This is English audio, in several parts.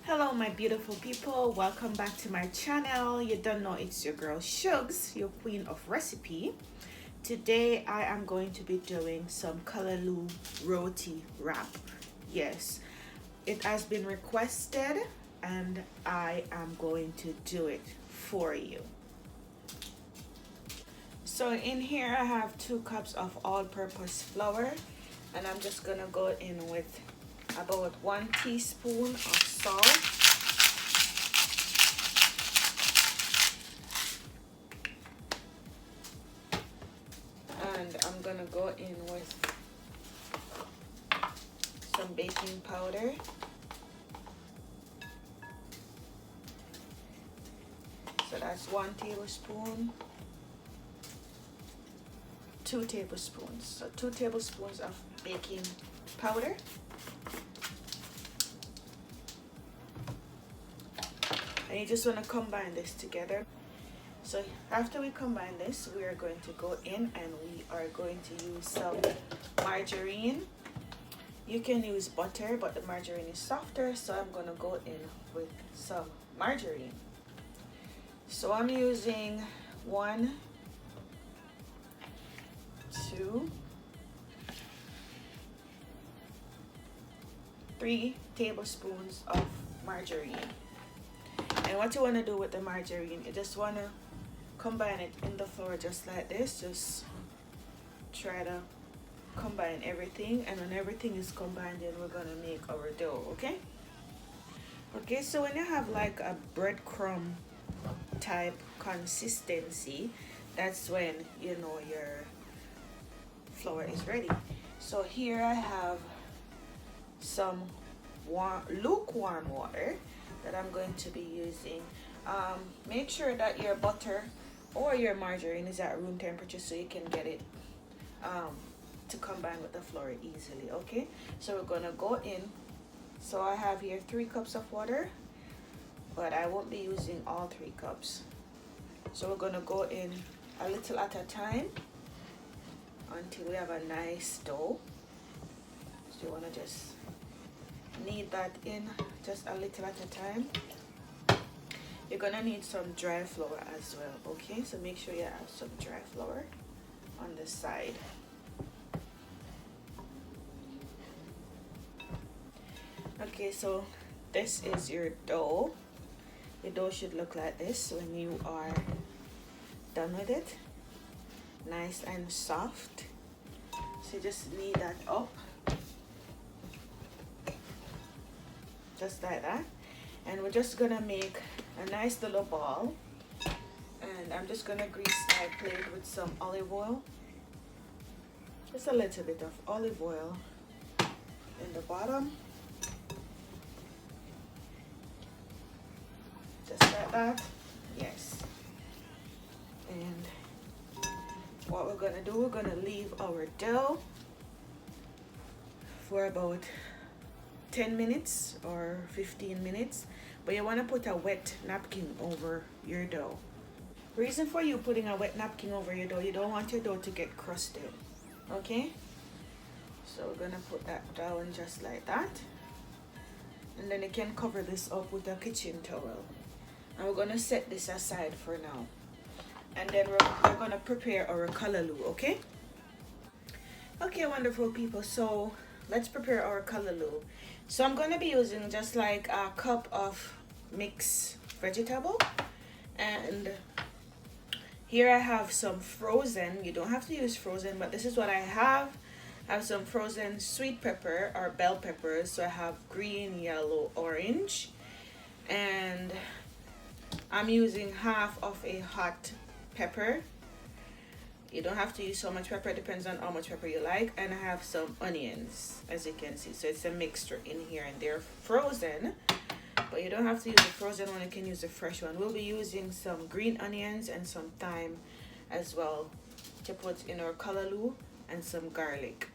Hello my beautiful people, welcome back to my channel. You don't know, it's your girl Shugs, your queen of recipe. Today I am going to be doing some Callaloo roti wrap. Yes, it has been requested and I am going to do it for you. So in here I have 2 cups of all-purpose flour, and I'm just gonna go in with about 1 teaspoon of salt, and I'm gonna go in with some baking powder, so that's 1 tablespoon, 2 tablespoons, so 2 tablespoons of baking powder. And you just want to combine this together. So after we combine this, we are going to go in and we are going to use some margarine. You can use butter, but the margarine is softer, so I'm going to go in with some margarine. So I'm using 1, 2, 3 tablespoons of margarine. And what you want to do with the margarine, you just want to combine it in the flour just like this. Just try to combine everything, and when everything is combined, then we're going to make our dough. Okay, so when you have like a breadcrumb type consistency, that's when you know your flour is ready. So here I have some lukewarm water that I'm going to be using. Make sure that your butter or your margarine is at room temperature so you can get it to combine with the flour easily. Okay, so we're gonna go in. So I have here 3 cups of water, but I won't be using all 3 cups. So we're gonna go in a little at a time until we have a nice dough. So you want to just knead that in just a little at a time. You're gonna need some dry flour as well. Okay, so make sure you have some dry flour on the side. Okay, so this is your dough. The dough should look like this when you are done with it. Nice and soft. So just knead that up just like that, and we're just gonna make a nice little ball, and I'm just gonna grease my plate with some olive oil, just a little bit of olive oil in the bottom, just like that. Yes. And what we're gonna do, we're gonna leave our dough for about 10 minutes or 15 minutes, but you want to put a wet napkin over your dough. Reason for you putting a wet napkin over your dough, you don't want your dough to get crusted. Okay, so we're gonna put that down just like that, and then you can cover this up with a kitchen towel, and we're gonna set this aside for now, and then we're gonna prepare our callaloo. Okay, wonderful people, so let's prepare our callaloo. So I'm going to be using just like a cup of mixed vegetable, and here I have some frozen, you don't have to use frozen, but this is what I have. I have some frozen sweet pepper or bell peppers. So I have green, yellow, orange, and I'm using half of a hot pepper. You don't have to use so much pepper, it depends on how much pepper you like. And I have some onions, as you can see. So it's a mixture in here, and they're frozen, but you don't have to use the frozen one, you can use the fresh one. We'll be using some green onions and some thyme as well to put in our callaloo, and some garlic.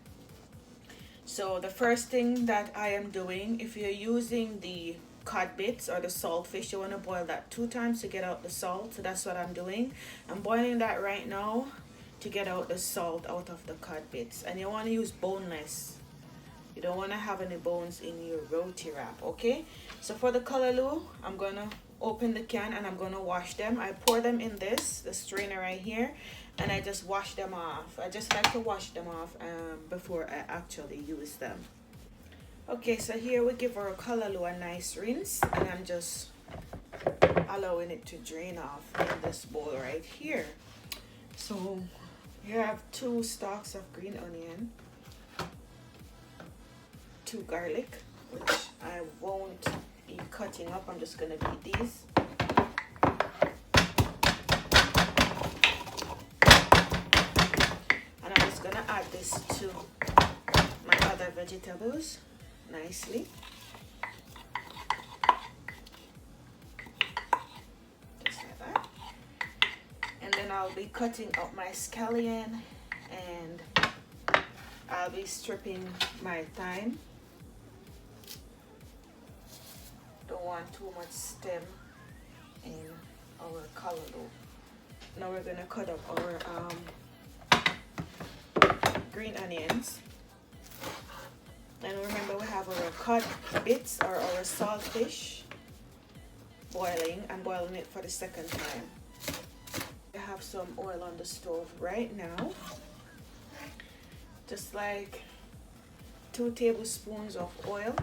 So the first thing that I am doing, if you're using the cod bits or the saltfish, you want to boil that 2 times to get out the salt. So that's what I'm doing. I'm boiling that right now to get out the salt out of the cod bits, and you want to use boneless You don't want to have any bones in your roti wrap, okay? So for the callaloo, I'm gonna open the can and I'm gonna wash them. I pour them in the strainer right here, and I just wash them off. I just like to wash them off before I actually use them. Okay, so here we give our callaloo a nice rinse, and I'm just allowing it to drain off in this bowl right here. So here I have 2 stalks of green onion, 2 garlic, which I won't be cutting up. I'm just gonna beat these. And I'm just gonna add this to my other vegetables nicely. Just like that. And then I'll be cutting up my scallion, and I'll be stripping my thyme. Don't want too much stem in our callaloo. Now we're gonna cut up our green onions. And remember, we have our cod bits or our saltfish boiling. I'm boiling it for the second time. I have some oil on the stove right now. Just like 2 tablespoons of oil.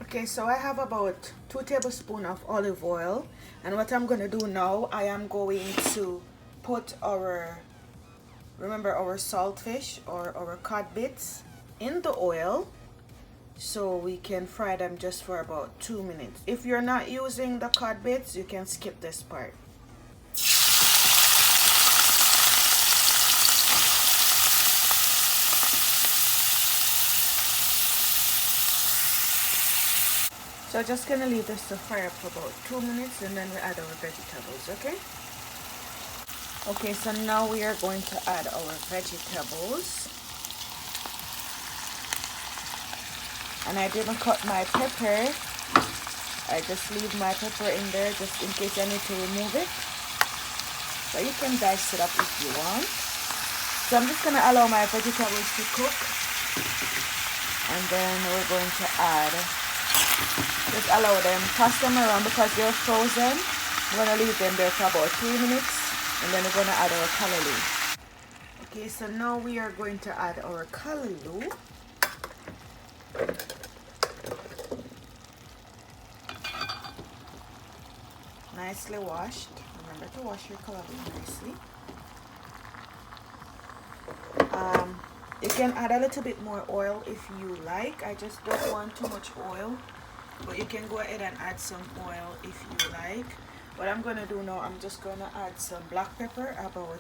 Okay, so I have about 2 tablespoons of olive oil, and what I'm going to do now, I am going to put our saltfish or our cod bits in the oil so we can fry them just for about 2 minutes. If you're not using the cod bits, you can skip this part. So just gonna leave this to fry up for about 2 minutes, and then we add our vegetables, okay? Okay, so now we are going to add our vegetables. And I didn't cut my pepper. I just leave my pepper in there just in case I need to remove it. So you can dice it up if you want. So I'm just gonna allow my vegetables to cook. And then we're going to add, just allow them, toss them around because they're frozen. We're gonna leave them there for about 3 minutes, and then we're gonna add our callaloo. Okay, so now we are going to add our callaloo. Nicely washed. Remember to wash your callaloo nicely. You can add a little bit more oil if you like. I just don't want too much oil, but you can go ahead and add some oil if you like. What I'm gonna do now, I'm just gonna add some black pepper, about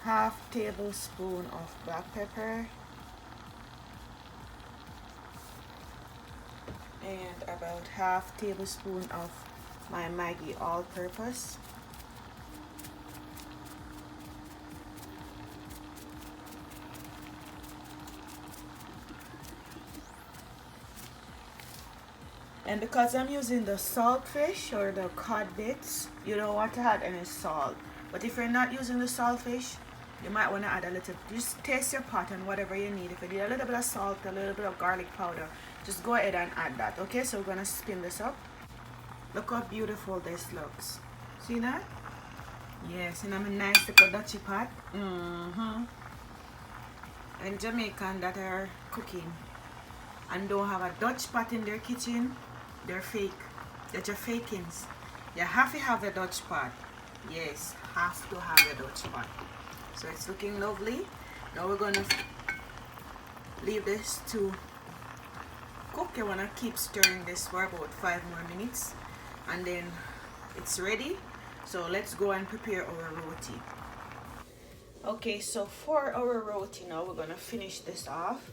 half tablespoon of black pepper, and about half tablespoon of my Maggi all-purpose. And because I'm using the saltfish or the cod bits, you don't want to add any salt. But if you're not using the saltfish, you might want to add a little. Just taste your pot and whatever you need. If you need a little bit of salt, a little bit of garlic powder, just go ahead and add that. Okay, so we're gonna spin this up. Look how beautiful this looks. See that? Yes, and I'm a nice little Dutchy pot. And Jamaican that are cooking and don't have a Dutch pot in their kitchen, they're fake. They're just fakings. You have to have a Dutch pot. Yes, have to have a Dutch pot. So it's looking lovely. Now we're gonna leave this to cook. You wanna keep stirring this for about 5 more minutes, and then it's ready. So let's go and prepare our roti. Okay, so for our roti now, we're gonna finish this off.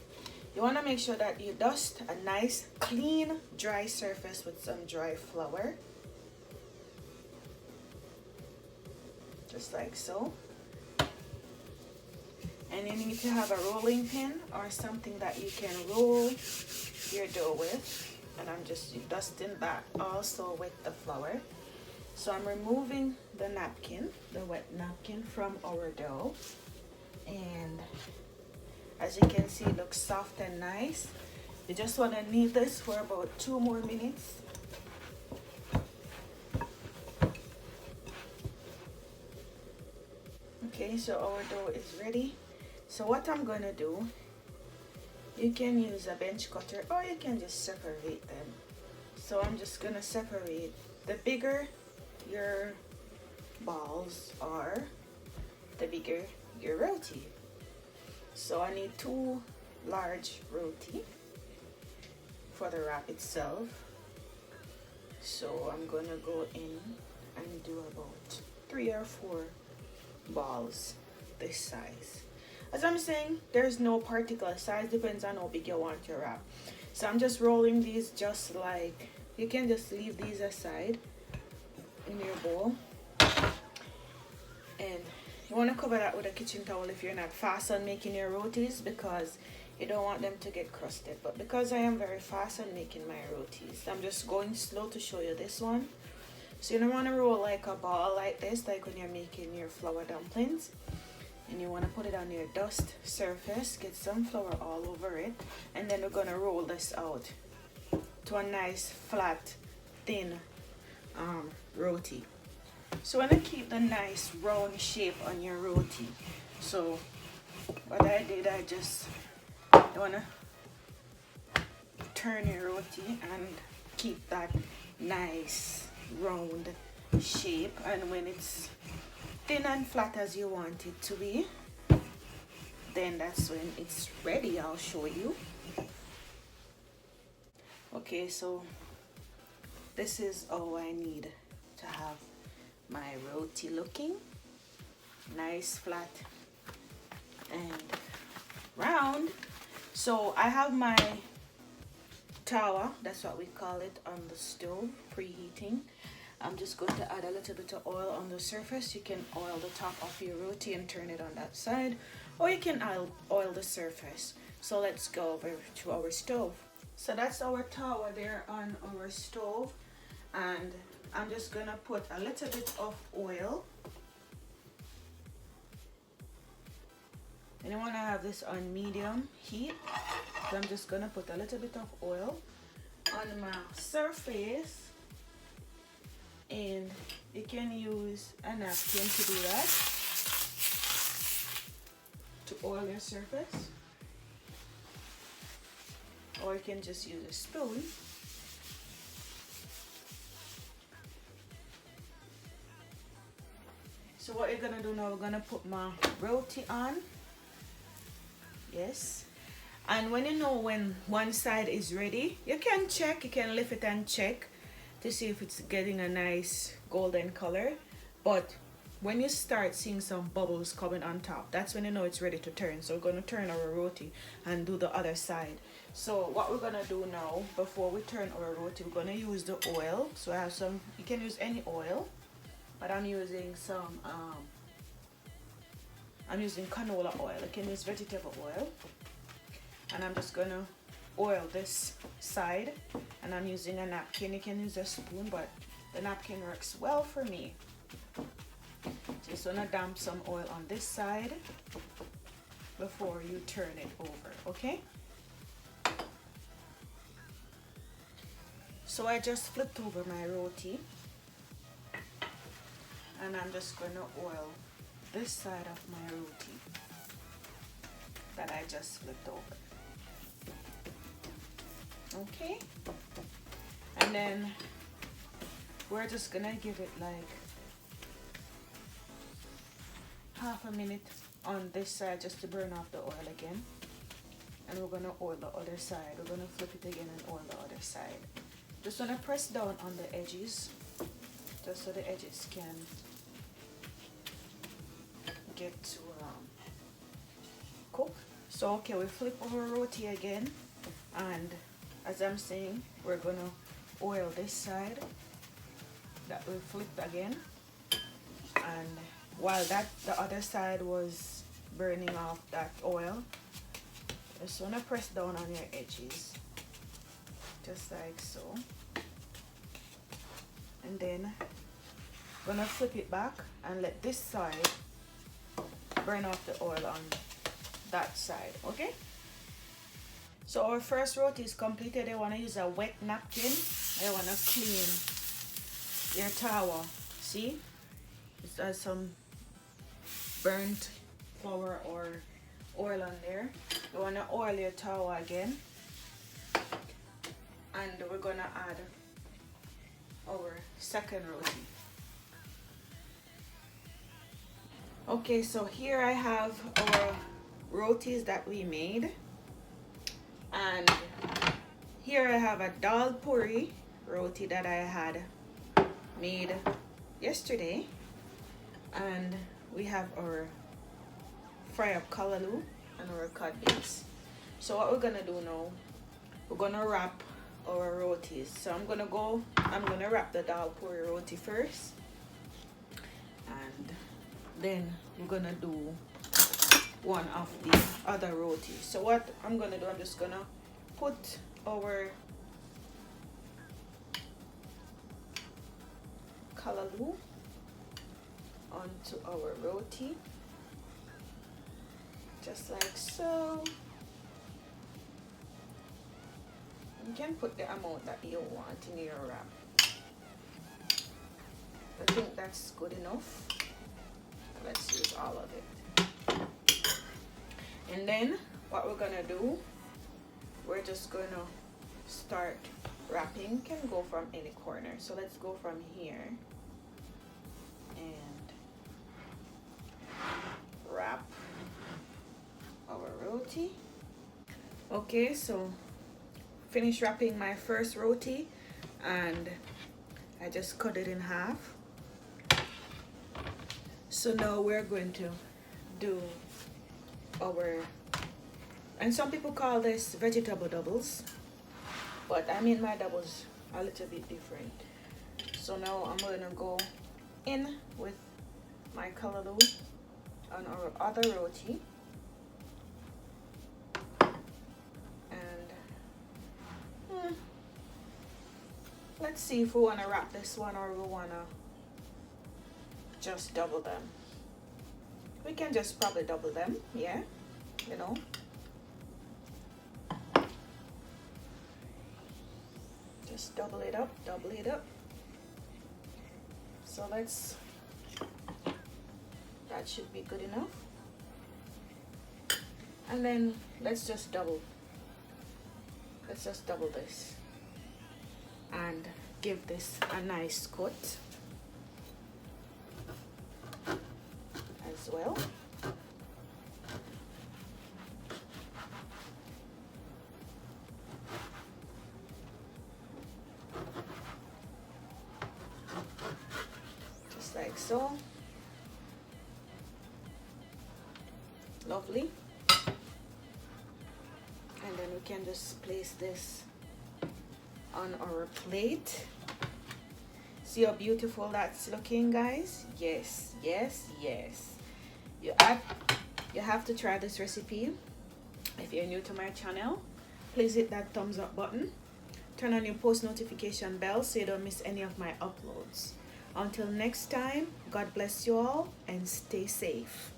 You want to make sure that you dust a nice clean dry surface with some dry flour, just like so. And you need to have a rolling pin or something that you can roll your dough with, and I'm just dusting that also with the flour. So I'm removing the napkin, the wet napkin, from our dough, and as you can see, it looks soft and nice. You just want to knead this for about 2 more minutes. Okay, so our dough is ready. So what I'm going to do, you can use a bench cutter or you can just separate them. So I'm just going to separate. The bigger your balls are, the bigger your roti. So I need 2 large roti for the wrap itself. So I'm going to go in and do about 3 or 4 balls this size. As I'm saying, there's no particular size, depends on how big you want your wrap. So I'm just rolling these just like, you can just leave these aside in your bowl, and you want to cover that with a kitchen towel if you're not fast on making your rotis, because you don't want them to get crusted. But because I am very fast on making my rotis, I'm just going slow to show you this one. So you don't want to roll like a ball like this, like when you're making your flour dumplings. And you want to put it on your dust surface, get some flour all over it, and then we're going to roll this out to a nice flat thin roti. So you want to keep the nice round shape on your roti. So what I did, I want to turn your roti and keep that nice round shape, and when it's thin and flat as you want it to be, then that's when it's ready. I'll show you. Okay, so this is all I need to have my roti looking nice, flat and round. So I have my tawa, that's what we call it, on the stove preheating. I'm just going to add a little bit of oil on the surface. You can oil the top of your roti and turn it on that side, or you can oil the surface. So let's go over to our stove. So that's our tawa there on our stove, and I'm just gonna put a little bit of oil. And I want to have this on medium heat, so I'm just gonna put a little bit of oil on my surface. And you can use a napkin to do that, to oil your surface, or you can just use a spoon. So what you're gonna do now, we're gonna put my roti on. Yes, and when you know when one side is ready, you can check, you can lift it and check to see if it's getting a nice golden color. But when you start seeing some bubbles coming on top, that's when you know it's ready to turn. So we're going to turn our roti and do the other side. So what we're going to do now, before we turn our roti, we're going to use the oil. So I have some, you can use any oil, but I'm using some I'm using canola oil. You can use vegetable oil, and I'm just going to oil this side, and I'm using a napkin. You can use a spoon, but the napkin works well for me. Just want to dump some oil on this side before you turn it over, okay? So I just flipped over my roti, and I'm just going to oil this side of my roti that I just flipped over. Okay, and then we're just gonna give it like half a minute on this side just to burn off the oil again, and we're gonna oil the other side. We're gonna flip it again and oil the other side. Just wanna press down on the edges just so the edges can get to cook. So okay, we flip over roti again, and as I'm saying, we're gonna oil this side that we flipped again, and while the other side was burning off that oil, just wanna press down on your edges just like so, and then gonna flip it back and let this side burn off the oil on that side. Okay, So our first roti is completed. I want to use a wet napkin. I want to clean your tawa. See? It has some burnt flour or oil on there. You want to oil your tawa again. And we're going to add our second roti. Okay, so here I have our rotis that we made. And here I have a dal puri roti that I had made yesterday. And we have our fry up callaloo and our cod base. So what we're gonna do now, we're gonna wrap our rotis. So I'm gonna wrap the dal puri roti first. And then we're gonna do one of the other rotis. So what I'm gonna do, I'm just gonna put our callaloo onto our roti, just like so. You can put the amount that you want in your wrap. I think that's good enough. Let's use all of it. And then what we're gonna do, we're just gonna start wrapping. You can go from any corner. So let's go from here and wrap our roti. Okay, so finish wrapping my first roti and I just cut it in half. So now we're going to do our, and some people call this vegetable doubles, but I mean my doubles a little bit different. So now I'm going to go in with my callaloo on our other roti. And let's see if we want to wrap this one or we want to just double them. We can just probably double them, yeah, you know. Just double it up, double it up. So that should be good enough. And then let's just double this and give this a nice coat as well. Just like so. Lovely. And then we can just place this on our plate. See how beautiful that's looking, guys? Yes, yes, yes. You have to try this recipe. If you're new to my channel, please hit that thumbs up button. Turn on your post notification bell so you don't miss any of my uploads. Until next time, God bless you all and stay safe.